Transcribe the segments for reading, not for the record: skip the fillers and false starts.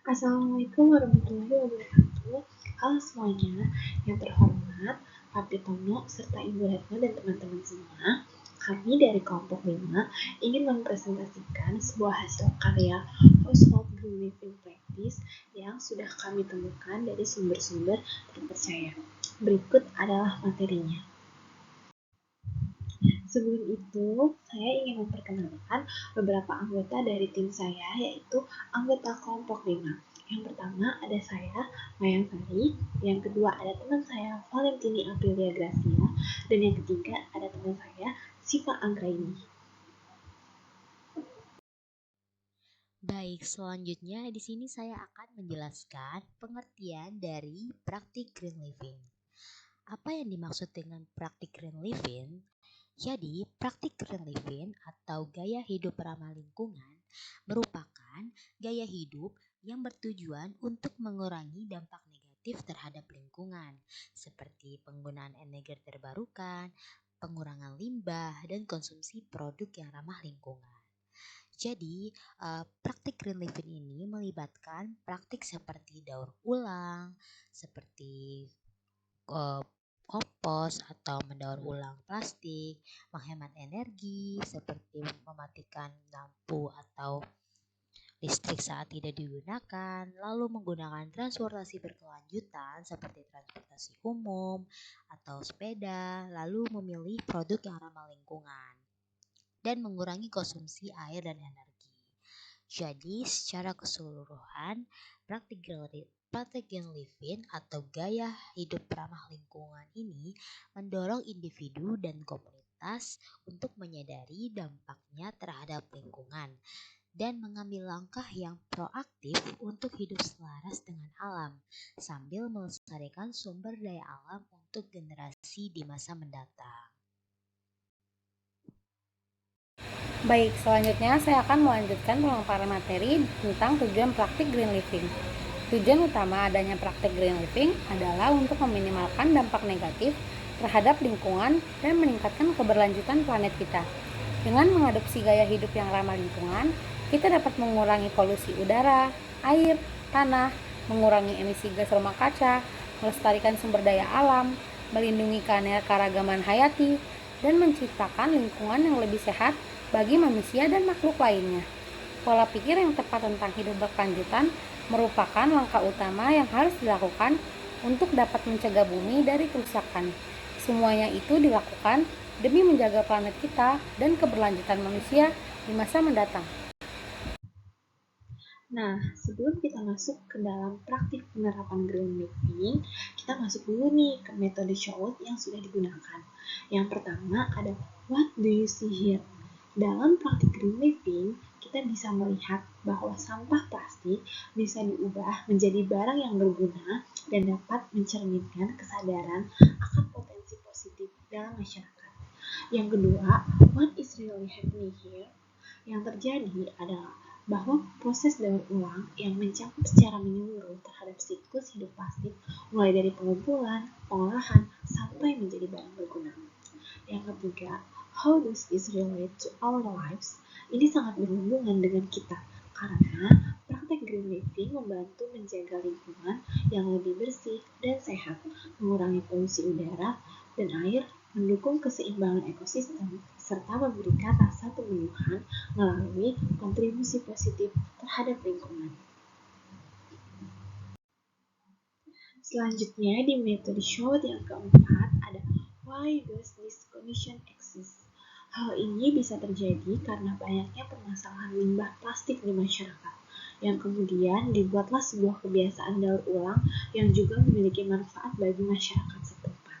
Assalamualaikum warahmatullahi wabarakatuh. Halo semuanya, yang terhormat Pak Pitono serta Ibu Retno dan teman-teman semua. Kami dari kelompok 5 ingin mempresentasikan sebuah hasil karya Household Green Living Practice yang sudah kami temukan dari sumber-sumber terpercaya. Berikut adalah materinya. Sebelum itu, saya ingin memperkenalkan beberapa anggota dari tim saya, yaitu anggota kelompok 5. Yang pertama ada saya, Mayang Sari. Yang kedua ada teman saya, Valentini Aprilia Gracia. Dan yang ketiga ada teman saya, Siva Anggraini. Baik, selanjutnya di sini saya akan menjelaskan pengertian dari praktik green living. Apa yang dimaksud dengan praktik green living? Jadi, praktik green living atau gaya hidup ramah lingkungan merupakan gaya hidup yang bertujuan untuk mengurangi dampak negatif terhadap lingkungan, seperti penggunaan energi terbarukan, pengurangan limbah, dan konsumsi produk yang ramah lingkungan. Jadi, praktik green living ini melibatkan praktik seperti daur ulang, seperti uh, kompos atau mendaur ulang plastik, menghemat energi seperti mematikan lampu atau listrik saat tidak digunakan, lalu menggunakan transportasi berkelanjutan seperti transportasi umum atau sepeda, lalu memilih produk yang ramah lingkungan dan mengurangi konsumsi air dan energi. Jadi, secara keseluruhan, praktik green living atau gaya hidup ramah lingkungan ini mendorong individu dan komunitas untuk menyadari dampaknya terhadap lingkungan dan mengambil langkah yang proaktif untuk hidup selaras dengan alam sambil melestarikan sumber daya alam untuk generasi di masa mendatang. Baik, selanjutnya saya akan melanjutkan pemaparan materi tentang tujuan praktik green living. Tujuan utama adanya praktik green living adalah untuk meminimalkan dampak negatif terhadap lingkungan dan meningkatkan keberlanjutan planet kita. Dengan mengadopsi gaya hidup yang ramah lingkungan, kita dapat mengurangi polusi udara, air, tanah, mengurangi emisi gas rumah kaca, melestarikan sumber daya alam, melindungi keanekaragaman hayati, dan menciptakan lingkungan yang lebih sehat bagi manusia dan makhluk lainnya. Pola pikir yang tepat tentang hidup berkelanjutan merupakan langkah utama yang harus dilakukan untuk dapat mencegah bumi dari kerusakan. Semuanya itu dilakukan demi menjaga planet kita dan keberlanjutan manusia di masa mendatang. Nah, sebelum kita masuk ke dalam praktik penerapan green living, kita masuk dulu nih ke metode SWOT yang sudah digunakan. Yang pertama ada what do you see here? Dalam praktik green living, kita bisa melihat bahwa sampah plastik bisa diubah menjadi barang yang berguna dan dapat mencerminkan kesadaran akan potensi positif dalam masyarakat. Yang kedua, what is really happening here? Yang terjadi adalah bahwa proses daur ulang yang mencakup secara menyeluruh terhadap siklus hidup plastik mulai dari pengumpulan, pengolahan, sampai menjadi barang berguna. Yang ketiga, how does this relate to our lives? Ini sangat berhubungan dengan kita karena praktek green living membantu menjaga lingkungan yang lebih bersih dan sehat, mengurangi polusi udara dan air, mendukung keseimbangan ekosistem, serta memberikan rasa pemenuhan melalui kontribusi positif terhadap lingkungan. Selanjutnya di metode SWOT yang keempat ada why does this condition exist? Hal ini bisa terjadi karena banyaknya permasalahan limbah plastik di masyarakat, yang kemudian dibuatlah sebuah kebiasaan daur ulang yang juga memiliki manfaat bagi masyarakat setempat.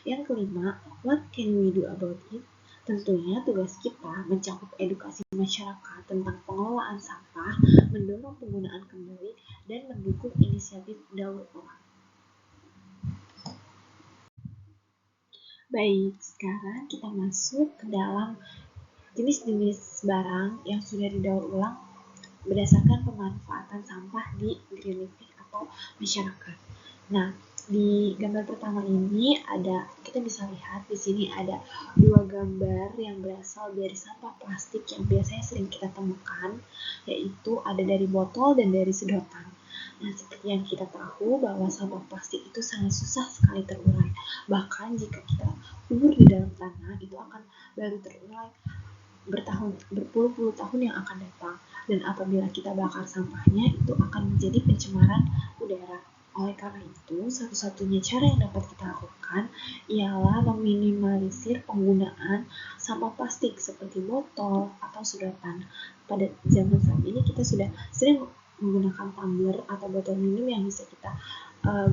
Yang kelima, what can we do about it? Tentunya tugas kita mencakup edukasi masyarakat tentang pengelolaan sampah, mendorong penggunaan kembali, dan mendukung inisiatif daur ulang. Baik, sekarang kita masuk ke dalam jenis-jenis barang yang sudah didaur ulang berdasarkan pemanfaatan sampah di green living atau masyarakat. Nah, di gambar pertama ini ada kita bisa lihat di sini ada dua gambar yang berasal dari sampah plastik yang biasanya sering kita temukan, yaitu ada dari botol dan dari sedotan. Nah, seperti yang kita tahu bahwa sampah plastik itu sangat susah sekali terurai. Bahkan jika kita kubur di dalam tanah, itu akan baru terurai berpuluh-puluh tahun yang akan datang. Dan apabila kita bakar sampahnya, itu akan menjadi pencemaran udara. Oleh karena itu, satu-satunya cara yang dapat kita lakukan ialah meminimalisir penggunaan sampah plastik seperti botol atau sedotan. Pada zaman saat ini kita sudah sering menggunakan tumbler atau botol minum yang bisa kita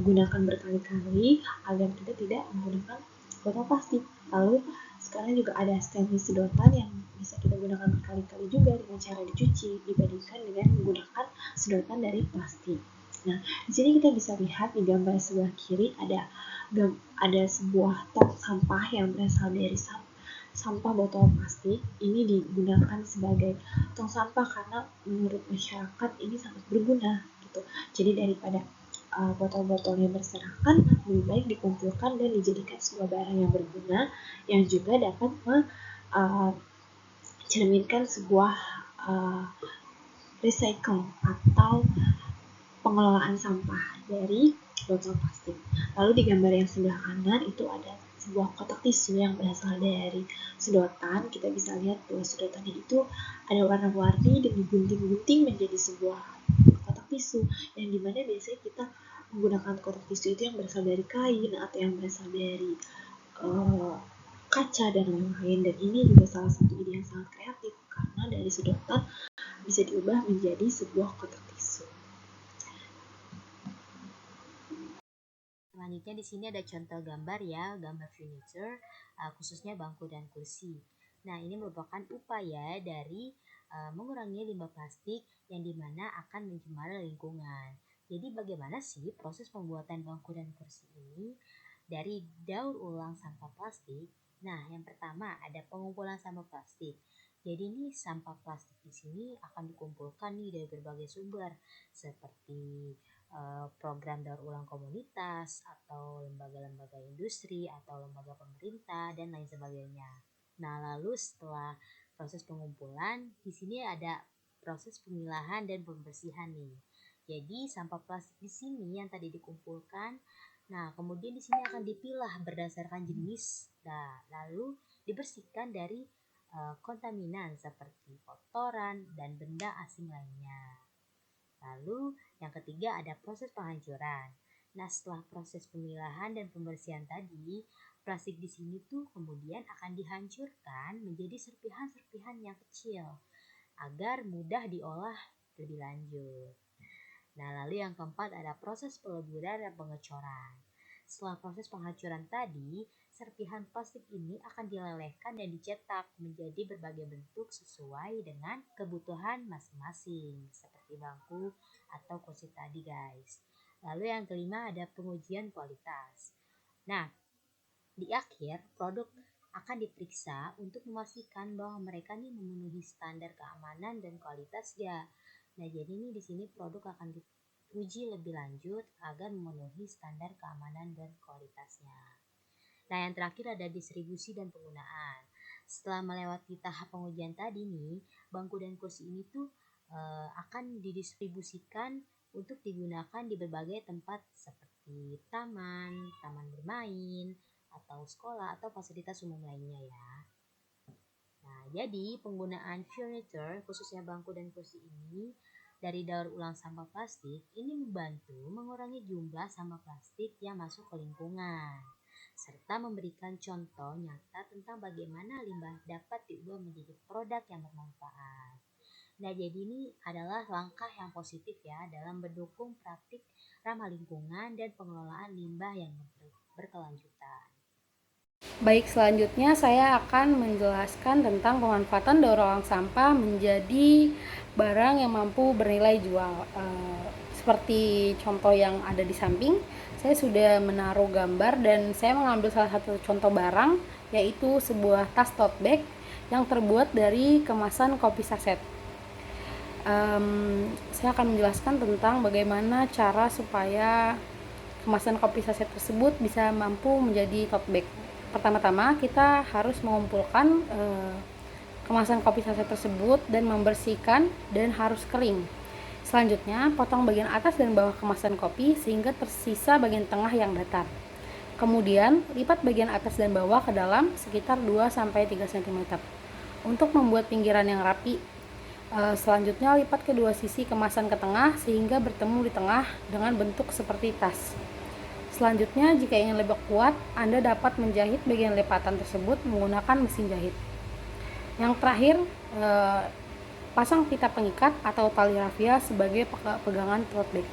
gunakan berkali-kali agar kita tidak menggunakan botol plastik. Lalu sekarang juga ada stainless sedotan yang bisa kita gunakan berkali-kali juga dengan cara dicuci dibandingkan dengan menggunakan sedotan dari plastik. Nah, di sini kita bisa lihat di gambar sebelah kiri ada sebuah tong sampah yang berasal dari sampah botol plastik. Ini digunakan sebagai tong sampah karena menurut masyarakat ini sangat berguna gitu. Jadi daripada botol-botol yang berserakan, lebih baik dikumpulkan dan dijadikan sebuah barang yang berguna yang juga dapat mencerminkan sebuah recycle atau pengelolaan sampah dari botol plastik. Lalu di gambar yang sebelah kanan itu ada sebuah kotak tisu yang berasal dari sedotan. Kita bisa lihat bahwa sedotannya itu ada warna-warni dan digunting-gunting menjadi sebuah kotak tisu, yang dimana biasanya kita menggunakan kotak tisu itu yang berasal dari kain atau yang berasal dari kaca dan lain-lain. Dan ini juga salah satu ide yang sangat kreatif karena dari sedotan bisa diubah menjadi sebuah kotak tisu. Selanjutnya di sini ada contoh gambar ya, gambar furniture, khususnya bangku dan kursi. Nah, ini merupakan upaya dari mengurangi limbah plastik yang dimana akan mencemari lingkungan. Jadi bagaimana sih proses pembuatan bangku dan kursi ini? Dari daur ulang sampah plastik. Nah, yang pertama ada pengumpulan sampah plastik. Jadi ini sampah plastik di sini akan dikumpulkan nih dari berbagai sumber seperti program daur ulang komunitas atau lembaga-lembaga industri atau lembaga pemerintah dan lain sebagainya. Nah, lalu setelah proses pengumpulan, di sini ada proses pemilahan dan pembersihan nih. Jadi sampah plastik di sini yang tadi dikumpulkan, nah kemudian di sini akan dipilah berdasarkan jenis, lalu dibersihkan dari kontaminan seperti kotoran dan benda asing lainnya. Lalu yang ketiga ada proses penghancuran. Nah, setelah proses pemilahan dan pembersihan tadi, plastik di sini tuh kemudian akan dihancurkan menjadi serpihan-serpihan yang kecil agar mudah diolah lebih lanjut. Nah, lalu yang keempat ada proses peleburan dan pengecoran. Setelah proses penghancuran tadi, serpihan plastik ini akan dilelehkan dan dicetak menjadi berbagai bentuk sesuai dengan kebutuhan masing-masing, seperti bangku atau kursi tadi guys. Lalu yang kelima ada pengujian kualitas. Nah, di akhir produk akan diperiksa untuk memastikan bahwa mereka nih memenuhi standar keamanan dan kualitasnya. Nah, jadi nih di sini produk akan diuji lebih lanjut agar memenuhi standar keamanan dan kualitasnya. Nah, yang terakhir ada distribusi dan penggunaan. Setelah melewati tahap pengujian tadi nih, bangku dan kursi ini tuh akan didistribusikan untuk digunakan di berbagai tempat seperti taman, taman bermain, atau sekolah atau fasilitas umum lainnya ya. Nah, jadi penggunaan furniture khususnya bangku dan kursi ini dari daur ulang sampah plastik ini membantu mengurangi jumlah sampah plastik yang masuk ke lingkungan serta memberikan contoh nyata tentang bagaimana limbah dapat diubah menjadi produk yang bermanfaat. Nah, jadi ini adalah langkah yang positif ya dalam mendukung praktik ramah lingkungan dan pengelolaan limbah yang berkelanjutan. Baik, selanjutnya saya akan menjelaskan tentang pemanfaatan daur ulang sampah menjadi barang yang mampu bernilai jual. Seperti contoh yang ada di samping, saya sudah menaruh gambar dan saya mengambil salah satu contoh barang, yaitu sebuah tas tote bag yang terbuat dari kemasan kopi saset. Saya akan menjelaskan tentang bagaimana cara supaya kemasan kopi saset tersebut bisa mampu menjadi tote bag. Pertama-tama kita harus mengumpulkan kemasan kopi saset tersebut dan membersihkan dan harus kering. Selanjutnya, potong bagian atas dan bawah kemasan kopi sehingga tersisa bagian tengah yang datar. Kemudian, lipat bagian atas dan bawah ke dalam sekitar 2-3 cm untuk membuat pinggiran yang rapi. Selanjutnya, lipat kedua sisi kemasan ke tengah sehingga bertemu di tengah dengan bentuk seperti tas. Selanjutnya, jika ingin lebih kuat, Anda dapat menjahit bagian lipatan tersebut menggunakan mesin jahit. Yang terakhir, pasang pita pengikat atau tali rafia sebagai pegangan tote bag.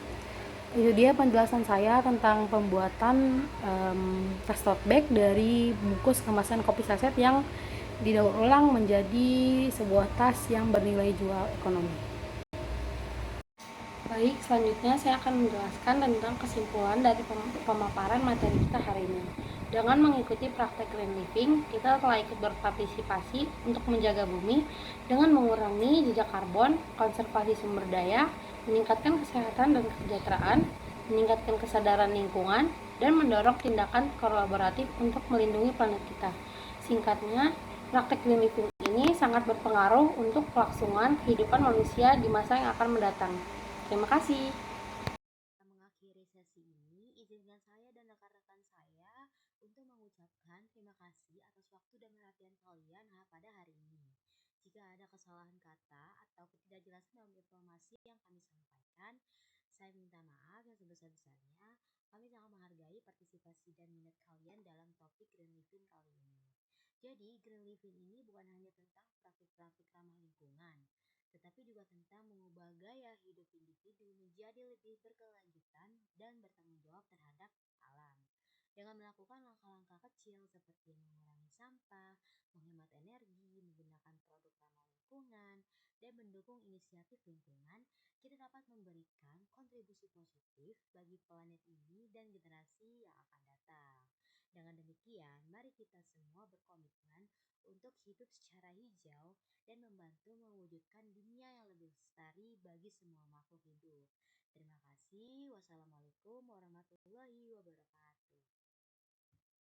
Itu dia penjelasan saya tentang pembuatan tas tote bag dari bungkus kemasan kopi saset yang didaur ulang menjadi sebuah tas yang bernilai jual ekonomi. Baik, selanjutnya saya akan menjelaskan tentang kesimpulan dari pemaparan materi kita hari ini. Dengan mengikuti praktek green living, kita telah ikut berpartisipasi untuk menjaga bumi dengan mengurangi jejak karbon, konservasi sumber daya, meningkatkan kesehatan dan kesejahteraan, meningkatkan kesadaran lingkungan, dan mendorong tindakan kolaboratif untuk melindungi planet kita. Singkatnya, praktek green living ini sangat berpengaruh untuk kelangsungan kehidupan manusia di masa yang akan mendatang. Terima kasih. Mengakhiri sesi ini, izinkan saya dan rekan-rekan saya untuk mengucapkan terima kasih atas waktu dan perhatian kalian pada hari ini. Jika ada kesalahan kata atau ketidakjelasan dalam informasi yang kami sampaikan, saya minta maaf yang sebesar-besarnya. Kami sangat menghargai partisipasi dan minat kalian dalam topik Green Living kali ini. Jadi, Green Living ini bukan hanya tentang praktik-praktik ramah lingkungan, tetapi juga tentang mengubah gaya hidup individu menjadi lebih berkelanjutan dan bertanggung jawab terhadap alam. Dengan melakukan langkah-langkah kecil seperti mengurangi sampah, menghemat energi, menggunakan produk ramah lingkungan, dan mendukung inisiatif lingkungan, kita dapat memberikan kontribusi positif bagi planet ini dan generasi yang akan datang. Dengan demikian, mari kita semua berkomitmen untuk hidup secara hijau dan membantu mewujudkan dunia yang lebih lestari bagi semua makhluk hidup. Terima kasih. Wassalamualaikum warahmatullahi wabarakatuh.